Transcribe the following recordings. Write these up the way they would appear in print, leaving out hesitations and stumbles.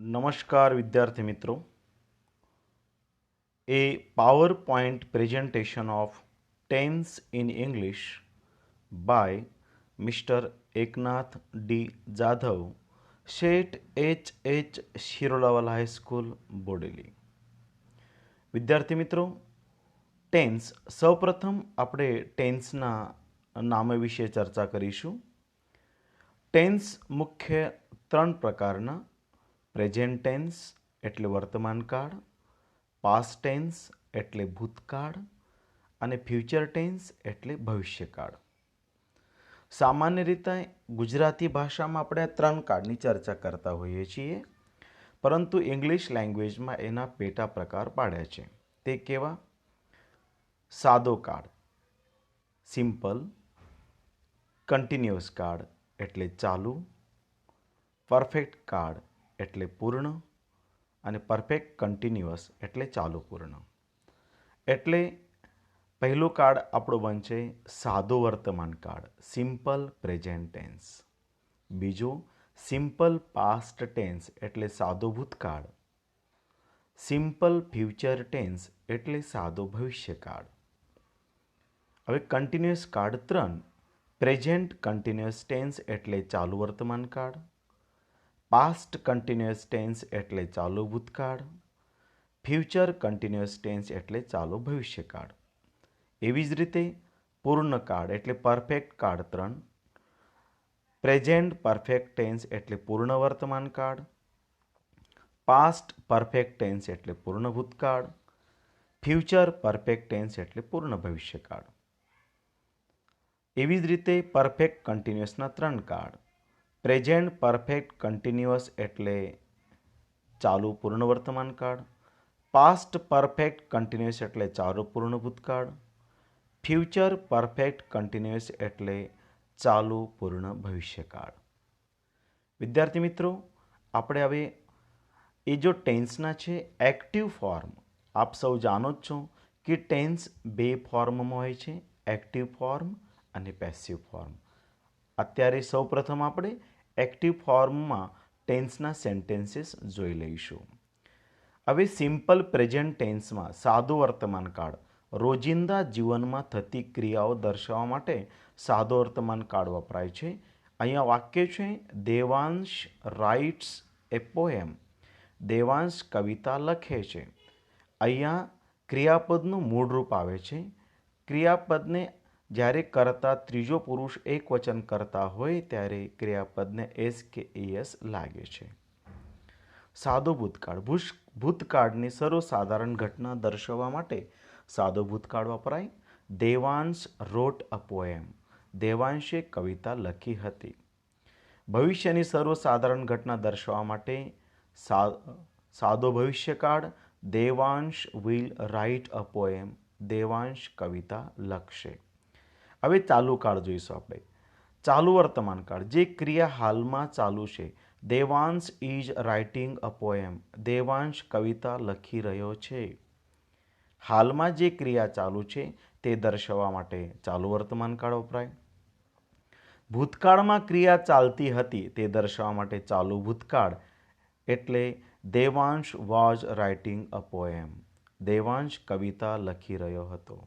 नमस्कार विद्यार्थी मित्रों, a PowerPoint presentation of tense in English by Mr. Eknath D. Jadhav, Shet H. Shirolawal High School, Bodeli. વિદ્યાર્થી મિત્રો, tense સૌપ્રથમ આપણે ટેન્સના નામ વિશે ચર્ચા કરીશું. ટેન્સ મુખ્ય ત્રણ પ્રકારના: પ્રેઝન્ટ ટેન્સ એટલે વર્તમાન કાળ, પાસ્ટ ટેન્સ એટલે ભૂતકાળ અને ફ્યુચર ટેન્સ એટલે ભવિષ્યકાળ. સામાન્ય રીતે ગુજરાતી ભાષામાં આપણે ત્રણ કાળની ચર્ચા કરતા હોઈએ છીએ, પરંતુ ઇંગ્લિશ લેંગ્વેજમાં એના પેટા પ્રકાર પાડ્યા છે. તે કેવા? સાદો કાળ સિમ્પલ, કન્ટિન્યુઅસ કાળ એટલે ચાલુ, પરફેક્ટ કાળ એટલે પૂર્ણ અને પરફેક્ટ કન્ટિન્યુઅસ એટલે ચાલુ પૂર્ણ. એટલે પહેલો કાળ આપણો બનશે સાદો વર્તમાન કાળ, સિમ્પલ પ્રેઝન્ટ ટેન્સ. બીજો સિમ્પલ પાસ્ટ ટેન્સ એટલે સાદો ભૂતકાળ, સિમ્પલ ફ્યુચર ટેન્સ એટલે સાદો ભવિષ્યકાળ. હવે કન્ટિન્યુઅસ કાળ ત્રણ: પ્રેઝન્ટ કન્ટિન્યુઅસ ટેન્સ એટલે ચાલુ વર્તમાન કાળ, પાસ્ટ કન્ટિન્યુઅસ ટેન્સ એટલે ચાલુ ભૂતકાળ, ફ્યુચર કન્ટિન્યુઅસ ટેન્સ એટલે ચાલુ ભવિષ્યકાળ. એવી જ રીતે પૂર્ણકાળ એટલે પરફેક્ટ કાળ ત્રણ: પ્રેઝન્ટ પરફેક્ટ ટેન્સ એટલે પૂર્ણ વર્તમાન કાળ, પાસ્ટ પરફેક્ટ ટેન્સ એટલે પૂર્ણ ભૂતકાળ, ફ્યુચર પરફેક્ટ ટેન્સ એટલે પૂર્ણ ભવિષ્યકાળ. એવી જ રીતે પરફેક્ટ કન્ટિન્યુઅસના ત્રણ કાળ: પ્રેઝન્ટ પરફેક્ટ કન્ટિન્યુઅસ એટલે ચાલુ પૂર્ણ વર્તમાન કાળ, પાસ્ટ પરફેક્ટ કન્ટિન્યુઅસ એટલે ચાલુ પૂર્ણ ભૂતકાળ, ફ્યુચર પરફેક્ટ કન્ટિન્યુઅસ એટલે ચાલુ પૂર્ણ ભવિષ્યકાળ. વિદ્યાર્થી મિત્રો, આપણે હવે એ જો ટેન્સના છે એક્ટિવ ફોર્મ, આપ સૌ જાણો જ છો કે ટેન્સ બે ફોર્મમાં હોય છે, એક્ટિવ ફોર્મ અને પેસિવ ફોર્મ. અત્યારે સૌ પ્રથમ આપણે એક્ટિવ ફોર્મમાં ટેન્સના સેન્ટેન્સીસ જોઈ લઈશું. હવે સિમ્પલ પ્રેઝન્ટ ટેન્સમાં સાદો વર્તમાન કાળ, રોજિંદા જીવનમાં થતી ક્રિયાઓ દર્શાવવા માટે સાદો વર્તમાન કાળ વપરાય છે. અહીંયા વાક્ય છે દેવાંશ રાઇટ્સ એ પોએમ. દેવાંશ કવિતા લખે છે. અહીંયા ક્રિયાપદનું મૂળ રૂપ આવે છે. ક્રિયાપદને જ્યારે કરતા ત્રીજો પુરુષ એક વચન કરતા હોય ત્યારે ક્રિયાપદને એસ કે એસ લાગે છે. સાદો ભૂતકાળ, ભૂતકાળની સર્વસાધારણ ઘટના દર્શાવવા માટે સાદો ભૂતકાળ વપરાય. દેવાંશ રોટ અ પોએમ. દેવાંશે કવિતા લખી હતી. ભવિષ્યની સર્વસાધારણ ઘટના દર્શાવવા માટે સાદો ભવિષ્યકાળ. Devansh will write a poem. Devansh કવિતા લખશે. હવે ચાલુ કાળ જોઈશું આપણે. ચાલુ વર્તમાન કાળ, જે ક્રિયા હાલમાં ચાલુ છે. Devansh is writing a poem. Devansh કવિતા લખી રહ્યો છે. હાલમાં જે ક્રિયા ચાલુ છે તે દર્શાવવા માટે ચાલુ વર્તમાન કાળ વપરાય. ભૂતકાળમાં ક્રિયા ચાલતી હતી તે દર્શાવવા માટે ચાલુ ભૂતકાળ એટલે Devansh was writing a poem. Devansh કવિતા લખી રહ્યો હતો.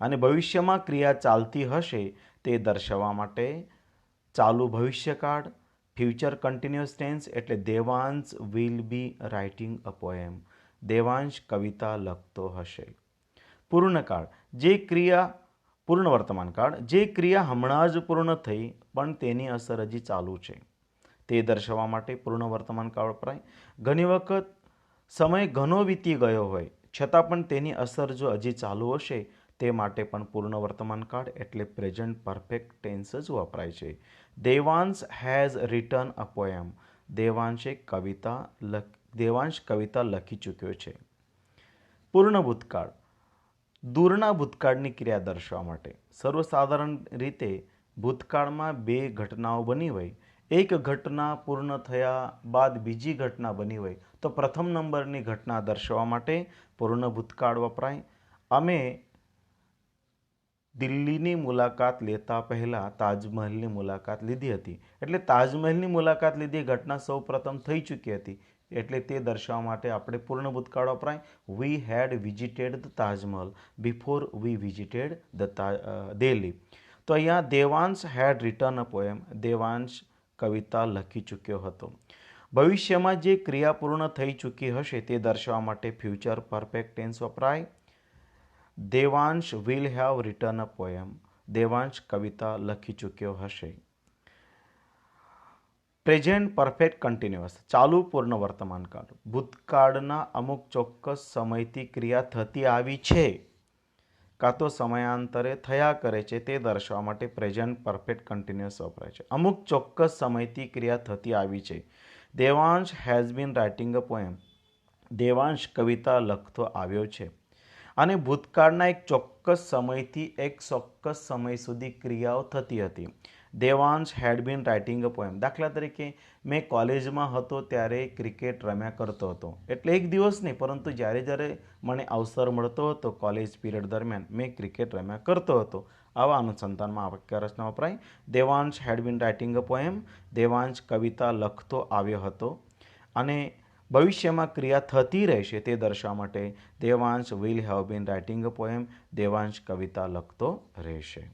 અને ભવિષ્યમાં ક્રિયા ચાલતી હશે તે દર્શાવવા માટે ચાલુ ભવિષ્યકાળ, ફ્યુચર કન્ટિન્યુઅસ ટેન્સ એટલે Devansh will be writing a poem. Devansh કવિતા લખતો હશે. પૂર્ણકાળ, જે ક્રિયા પૂર્ણ વર્તમાન કાળ, જે ક્રિયા હમણાં જ પૂર્ણ થઈ પણ તેની અસર હજી ચાલુ છે તે દર્શાવવા માટે પૂર્ણ વર્તમાન કાળ વપરાય. ઘણી વખત સમય ઘણો વીતી ગયો હોય છતાં પણ તેની અસર જો હજી ચાલુ હશે તે માટે પણ પૂર્ણ વર્તમાન કાળ એટલે પ્રેઝન્ટ પરફેક્ટ ટેન્સ જ વપરાય છે. Devansh has written a poem. Devansh કવિતા લખી ચૂક્યો છે. પૂર્ણ ભૂતકાળ, દૂરના ભૂતકાળની ક્રિયા દર્શાવવા માટે. સર્વસાધારણ રીતે ભૂતકાળમાં બે ઘટનાઓ બની હોય, એક ઘટના પૂર્ણ થયા બાદ બીજી ઘટના બની હોય તો પ્રથમ નંબરની ઘટના દર્શાવવા માટે પૂર્ણ ભૂતકાળ વપરાય. અમે દિલ્હીની મુલાકાત લેતા પહેલાં તાજમહેલની મુલાકાત લીધી હતી. એટલે તાજમહેલની મુલાકાત લીધી ઘટના સૌ પ્રથમ થઈ ચૂકી હતી. એટલે તે દર્શાવવા માટે આપણે પૂર્ણ ભૂતકાળ વપરાય. We had visited the Taj Mahal before we visited the Delhi. તો અહીંયા Devansh had written a poem. Devansh કવિતા લખી ચૂક્યો હતો. ભવિષ્યમાં જે ક્રિયા પૂર્ણ થઈ ચૂકી હશે તે દર્શાવવા માટે ફ્યુચર પરફેક્ટ ટેન્સ વપરાય. Devansh will have written a poem. Devansh કવિતા લખી ચૂક્યો હશે. પ્રેઝન્ટ પરફેક્ટ કન્ટિન્યુઅસ ચાલુ પૂર્ણ વર્તમાનકાળ. ભૂતકાળના અમુક ચોક્કસ સમયથી ક્રિયા થતી આવી છે કાં તો સમયાંતરે થયા કરે છે તે દર્શાવવા માટે પ્રેઝન્ટ પરફેક્ટ કન્ટિન્યુઅસ વપરાય છે. અમુક ચોક્કસ સમયથી ક્રિયા થતી આવી છે. Devansh has been writing a poem. Devansh કવિતા લખતો આવ્યો છે. અને ભૂતકાળના એક ચોક્કસ સમયથી એક ચોક્કસ સમય સુધી ક્રિયાઓ થતી હતી. Devansh had been writing a poem. દાખલા તરીકે મેં કોલેજમાં હતો ત્યારે ક્રિકેટ રમ્યા કરતો હતો. એટલે એક દિવસ નહીં, પરંતુ જ્યારે જ્યારે મને અવસર મળતો હતો કોલેજ પીરિયડ દરમિયાન મેં ક્રિકેટ રમ્યા કરતો હતો. આવા અનુસંધાનમાં આ વાક્ય રચના વપરાય. Devansh had been writing a poem. Devansh કવિતા લખતો આવ્યો હતો. અને ભવિષ્યમાં ક્રિયા થતી રહેશે તે દર્શાવવા માટે Devansh will have been writing a poem. Devansh કવિતા લખતો રહેશે.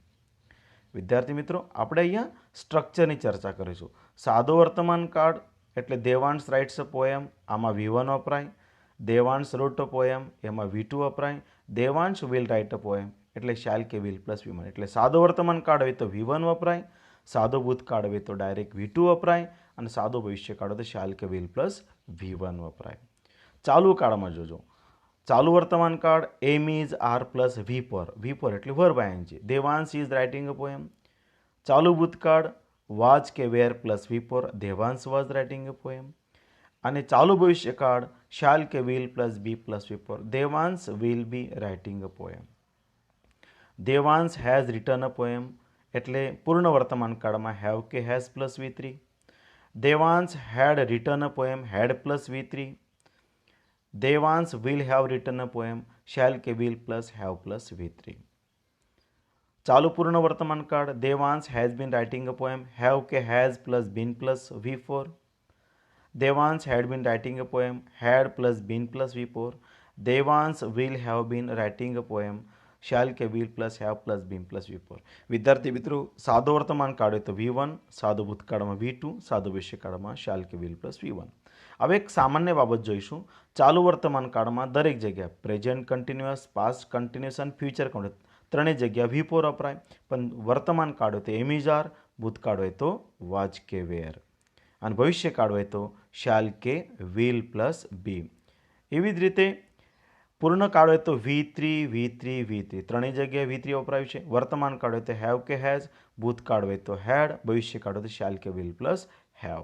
વિદ્યાર્થી મિત્રો, આપણે અહીંયા સ્ટ્રક્ચરની ચર્ચા કરીશું. સાદો વર્તમાન કાળ એટલે દેવાંશ રાઇટ્સ અ પોએમ, આમાં V1 વપરાય. દેવાંશ રોટ અ પોએમ, એમાં V2 વપરાય. Devansh will write a poem એટલે શાલ કે વિલ પ્લસ V1. એટલે સાદો વર્તમાન કાળ હોય તો V1 વપરાય, સાદો ભૂતકાળ હોય તો ડાયરેક્ટ V2 વપરાય, અને સાદો ભવિષ્યકાળ હોય તો શાલ કે વિલ પ્લસ V1 વપરાય. ચાલુ કાળમાં જોજો. ચાલુ વર્તમાન કાળ એમ ઇઝ આર પ્લસ V4 એટલે verb ING. Devansh is writing a poem. ચાલુ ભૂતકાળ વાજ કે were plus V4. Devansh was writing a poem. અને ચાલુ ભવિષ્યકાળ શાલ કે will plus be plus V4. Devansh will be writing a poem. Devansh has written a poem એટલે પૂર્ણ વર્તમાન કાળમાં હેવ કે has plus V3. Devansh had written a poem, had plus V3. Devansh will have written a poem, shall કે will plus have plus V3. ચાલુ પૂર્ણ વર્તમાન કાળ Devansh has been writing a poem, have કે has plus been plus V4. Devansh had been writing a poem, had plus been plus V4. Devansh will have been writing a poem, shall કે will plus have plus been plus V4. વિદ્યાર્થી મિત્રો, સાદો વર્તમાન કાળ હોય તો V1, સાદો ભૂતકાળમાં V2, સાદો ભવિષ્યકાળમાં શેલ કે વિલ પ્લસ V1. હવે એક સામાન્ય બાબત જોઈશું. ચાલુ વર્તમાન કાળમાં દરેક જગ્યા પ્રેઝન્ટ કન્ટિન્યુઅસ, પાસ્ટ કન્ટિન્યુઅસ અને ફ્યુચર કન્ટિન્યુઅસ ત્રણેય જગ્યા V4 વપરાય. પણ વર્તમાન કાળ હોય તો એમ ઇઝ આર, ભૂતકાળ હોય તો વાજ કે વેર, અને ભવિષ્યકાળ હોય તો શાલ કે વિલ પ્લસ બી. એવી જ રીતે પૂર્ણ કાળ હોય તો V3 ત્રણેય જગ્યાએ V3 વપરાયું છે. વર્તમાન કાળ હોય તો હેવ કે હેઝ, ભૂતકાળ હોય તો હેડ, ભવિષ્યકાળ હોય તો શાલ કે વિલ પ્લસ હેવ.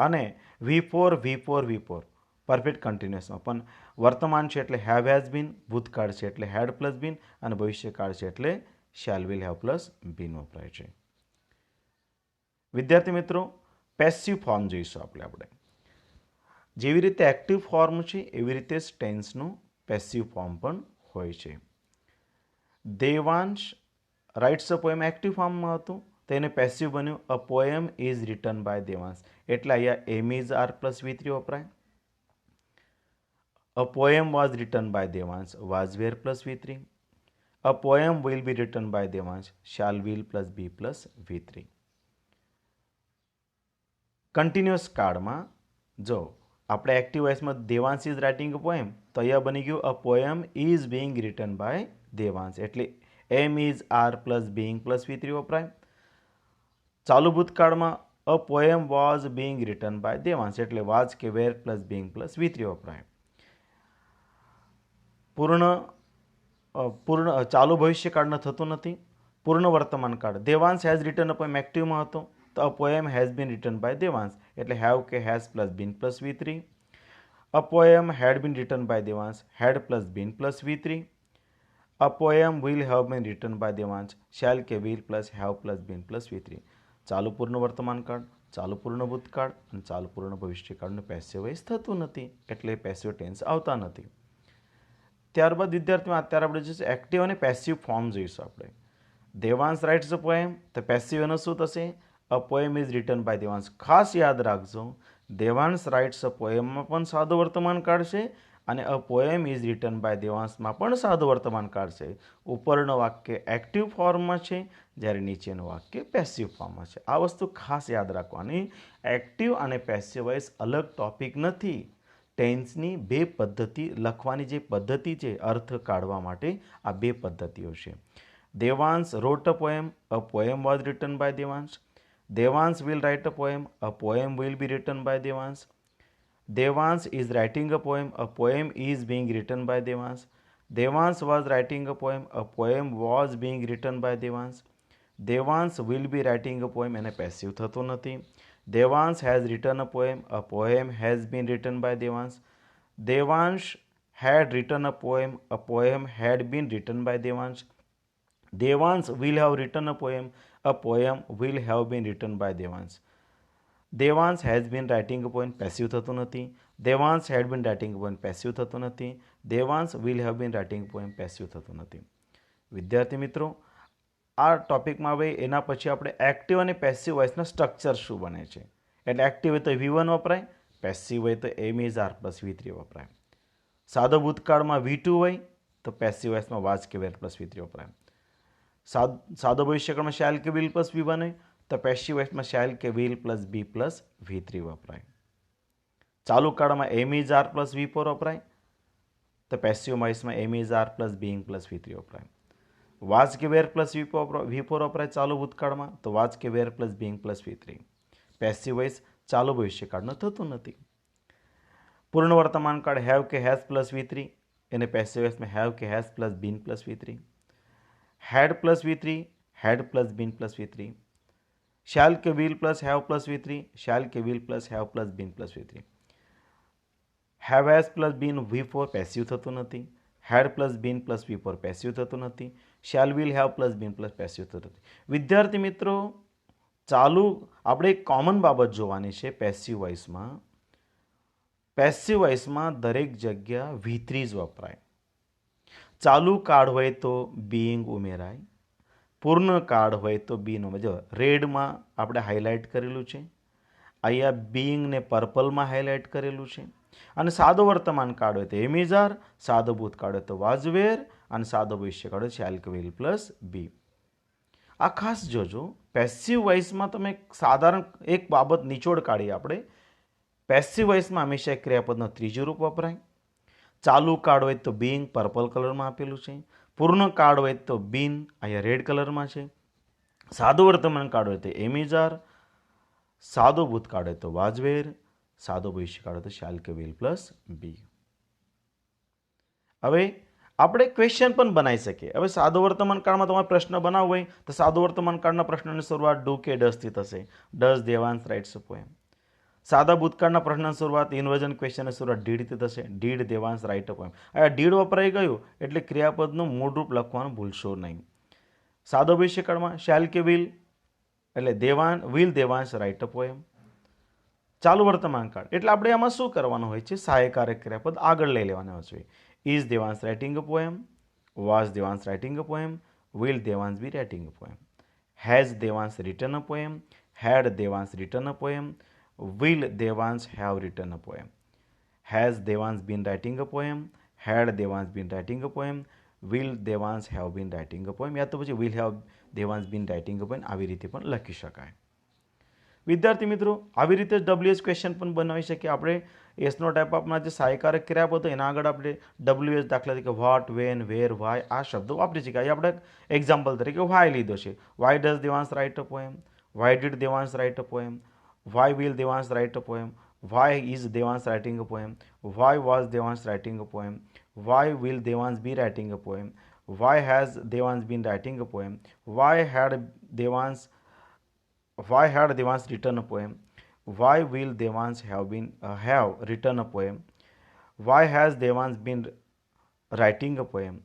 અને V4 પરફેક્ટ કન્ટિન્યુઅસમાં પણ વર્તમાન છે એટલે હેવ હેઝ બીન, ભૂતકાળ છે એટલે હેડ પ્લસ બીન, અને ભવિષ્યકાળ છે એટલે શેલ વિલ હેવ પ્લસ બીન વપરાય છે. વિદ્યાર્થી મિત્રો, પેસિવ ફોર્મ જોઈશું આપણે. જેવી રીતે એક્ટિવ ફોર્મ છે એવી રીતે ટેન્સનું પેસિવ ફોર્મ પણ હોય છે. Devansh writes a poem active ફોર્મમાં હતું, તેને પેસિવ બન્યું. A poem is written by Devansh એટલે અહીંયા am is are plus V3 વપરાય. A poem was written by Devansh, was were plus V3. A poem will be written by Devansh, shall will plus be plus V3. Continuous કાળમાં જો આપણે active વોઇસમાં Devansh is writing a poem તો અહીંયા બની ગયું a poem is being written by Devansh એટલે am is are plus being plus V3 વપરાય. ચાલુ ભૂતકાળમાં a poem was being written by Devansh એટલે વાઝ કે were plus being plus V3 વપરાય. પૂર્ણ ચાલુ ભવિષ્યકાળમાં થતું નથી. પૂર્ણ વર્તમાન કાળ Devansh has written a poem એક્ટિવમાં હતો તો a poem has been written by Devansh એટલે હેવ કે has plus been plus V3. A poem had been written by Devansh, had plus been plus V3. A poem will have been written by Devansh, shall કે will plus have plus been plus V3. ચાલુ પૂર્ણ વર્તમાન કાળ, ચાલુ પૂર્ણ ભૂતકાળ અને ચાલુ પૂર્ણ ભવિષ્યકાળનું પેસિવ વોઇસ થતું નથી એટલે પેસિવ ટેન્સ આવતા નથી. ત્યારબાદ વિદ્યાર્થીઓ અત્યારે આપણે જોઈશું એક્ટિવ અને પેસિવ ફોર્મ જોઈશું આપણે. દેવાંશ રાઇટ્સ અ પોએમ, તો પેસિવ એનો શું થશે? A poem is written by Devansh. ખાસ યાદ રાખજો, દેવાંશ રાઇટ્સ અ પોએમમાં પણ સાદું વર્તમાન કાળ છે અને a poem is written by દેવાંશમાં પણ સાદું વર્તમાન કાળ છે. ઉપરનું વાક્ય એક્ટિવ ફોર્મમાં છે, જ્યારે નીચેનું વાક્ય પેસિવ ફોર્મમાં છે. આ વસ્તુ ખાસ યાદ રાખવાની. એક્ટિવ અને પેસિવ વોઇસ અલગ ટોપિક નથી. ટેન્સની બે પદ્ધતિ લખવાની જે પદ્ધતિ છે અર્થ કાઢવા માટે, આ બે પદ્ધતિઓ છે. Devansh wrote a poem was written by Devansh. Devansh will write a poem will be written by Devansh. Devansh is writing a poem is being written by Devansh. Devansh was writing a poem was being written by Devansh. Devansh will be writing a poem એને passive થતું નથી. Devansh has written a poem has been written by Devansh. Devansh had written a poem had been written by Devansh. Devansh will have written a poem will have been written by Devansh. Devansh has been writing a poem passive થતું નથી. Devansh had been writing a poem passive થતું નથી. Devansh will have been writing a poem passive થતું નથી. વિદ્યાર્થી મિત્રો, આ ટોપિકમાં હવે એના પછી આપણે એક્ટિવ અને પેસિવ વોઇસના સ્ટ્રક્ચર શું બને છે. એટલે એક્ટિવ હોય તો V1 વપરાય, પેસિવ હોય તો એમ ઇઝ આર પ્લસ V3 વપરાય. સાદો ભૂતકાળમાં V2 હોય તો પેસિવ વોઇસમાં વાઝ કે વેર પ્લસ V3 વપરાય. સાદો ભવિષ્યકાળમાં શેલ કે વિલ પ્લસ V1 હોય તો પેસિવ વોઇસમાં શેલ કે will plus be plus V3 વપરાય. ચાલુ કાળમાં એમ ઇઝ આર પ્લસ V4 વપરાય તો પેસિવ વોઇસમાં am is are plus being plus V3 વપરાય. વાઝ કે વેર પ્લસ V4 વપરાય ચાલુ ભૂતકાળમાં તો વાઝ કે were plus being plus V3. Passive voice ચાલુ ભવિષ્યકાળનું થતું નથી. પૂર્ણ વર્તમાન કાળ હેવ કે હેઝ પ્લસ V3 એને પેસિવ વોઇસમાં હેવ કે has plus been plus V3. had plus V3 had plus been plus V3. shall કે will plus have plus V3 shall કે will plus have plus been plus V3. have has plus been V4 passive થતું નથી. had plus been plus V4 passive થતું નથી. shall will have plus been plus passive થતું નથી. વિદ્યાર્થી મિત્રો, ચાલુ આપણે એક કોમન બાબત જોવાની છે પેસિવ વોઇસમાં. પેસિવ વોઇસમાં દરેક જગ્યા V3 જ વપરાય. ચાલુ કાળ હોય તો બીઇંગ ઉમેરાય, પૂર્ણ કાળ હોય તો બીનો જો રેડમાં આપણે હાઇલાઇટ કરેલું છે, અહીંયા બીઇંગને પર્પલમાં હાઇલાઇટ કરેલું છે. અને સાદો વર્તમાન કાળ હોય તો એમ ઇઝ આર, સાદો ભૂતકાળ હોય તો વાઝ વેર અને સાદો ભવિષ્યકાળ હોય શેલ કે વિલ પ્લસ બી. આ ખાસ જોજો. પેસિવ વોઇસમાં તમે સાધારણ એક બાબત નિચોડ કાઢીએ આપણે. પેસિવ વોઇસમાં હંમેશા ક્રિયાપદનો ત્રીજું રૂપ વપરાય. ચાલુ કાળ હોય તો બીંગ પર્પલ કલરમાં આપેલું છે. પૂર્ણ કાળ હોય તો બીન અહીંયા રેડ કલરમાં છે. સાદો વર્તમાન કાળ હોય તો એમ ઇઝ આર, સાદો ભૂતકાળ હોય તો વાઝ વેર, સાદો ભવિષ્યકાળ હોય તો શેલ કે વિલ પ્લસ બી. હવે આપણે ક્વેશ્ચન પણ બનાવી શકીએ. હવે સાદો વર્તમાન કાળમાં તમારે પ્રશ્ન બનાવવો હોય તો સાદો વર્તમાન કાળના પ્રશ્નની શરૂઆત ડુ કે ડઝથી થશે. Does Devansh writes a poem. સાદા ભૂતકાળના પ્રશ્નની શરૂઆત ઇન્વર્ઝન ક્વેશ્ચનની શરૂઆત ડીડથી થશે. Did Devansh right a poem. આ ડીડ વપરાઈ ગયું એટલે ક્રિયાપદનું મૂળરૂપ લખવાનું ભૂલશો નહીં. સાદો ભવિષ્યકાળમાં શેલ કે વિલ એટલે will Devansh right a poem. ચાલુ વર્તમાન કાળ એટલે આપણે આમાં શું કરવાનું હોય છે, સહાયકારક ક્રિયાપદ આગળ લઈ લેવાના હોય છે. Is Devansh writing a poem, was Devansh writing a poem, will Devansh be writing a poem, has Devansh written a poem, had Devansh written a poem, will Devansh have written a poem. has Devansh been writing a poem, had Devansh been writing a poem, will Devansh have been writing a poem યા તો પછી will have Devansh been writing a poem આવી રીતે પણ લખી શકાય. વિદ્યાર્થી મિત્રો, આવી રીતે WH ક્વેશ્ચન પણ બનાવી શકીએ આપણે. એસનો ટાઈપ આપના જે સહાયકારક ક્રિયાપદ હતો એના આગળ આપણે WH દાખલા તરીકે વોટ, વેન, વેર, વાય આ શબ્દો વાપરી શકીએ. આપણે એક્ઝામ્પલ તરીકે વાય લીધો છે. Why does Devansh right a poem, why did Devansh right a poem, why will Devansh write a poem, why is Devansh writing a poem, why was Devansh writing a poem, why will Devansh be writing a poem, why has Devansh been writing a poem, why had Devansh written a poem, why will Devansh have written a poem, why has Devansh been writing a poem,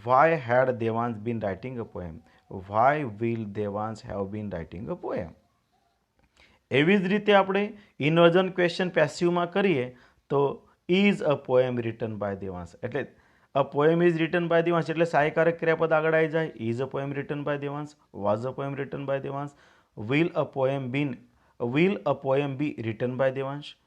why had Devansh been writing a poem, why will Devansh have been writing a poem. એવી જ રીતે આપણે inversion question પેસિવમાં કરીએ તો is a poem written by Devansh એટલે a poem is written by Devansh એટલે સહાયકારક ક્રિયાપદ આગળ આવી જાય. Is a poem written by Devansh, was a poem written by Devansh, will a poem be written by Devansh,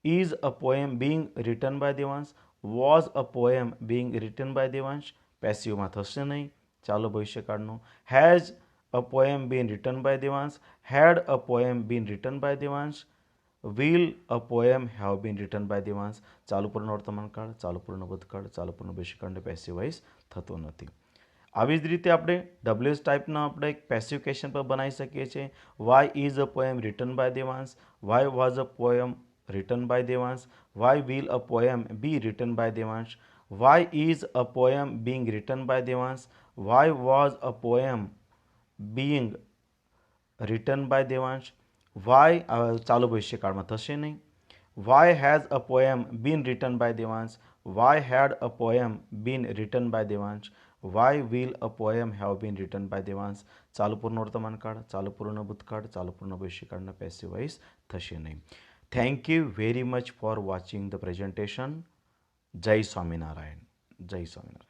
is a poem being written by Devansh, was a poem being written by Devansh. પેસિવમાં થશે નહીં. ચાલો ભવિષ્યકાળનું. Has a poem been written by Devansh, had a poem been written by Devansh, will a poem have been written by Devansh. ચાલુ પૂર્ણ વર્તમાન કાળ, ચાલુ પૂર્ણ ભૂતકાળ, ચાલુ પૂર્ણ ભવિષ્યકાળને પેસિવાઇઝ થતો નથી. આવી જ રીતે આપણે ડબલ્યુએસ ટાઈપના આપણે એક પેસિવ ક્વેશ્ચન પર બનાવી શકીએ છીએ. Why is a poem written by Devansh, why was a poem written by Devansh, why will a poem be written by Devansh, why is a poem being written by Devansh, why was a poem being written by Devansh, why ચાલુ ભવિષ્યકાળમાં થશે નહીં. why has a poem been written by Devansh, why had a poem been written by Devansh, why will a poem have been written by Devansh. ચાલુ પૂર્ણ વર્તમાન કાળ, ચાલુ પૂર્ણ ભૂતકાળ, ચાલુ પૂર્ણ ભવિષ્યકાળના પેસિવ વોઇસ થશે નહીં. Thank you very much for watching the presentation. Jai Swaminarayan. Jai Swaminarayan.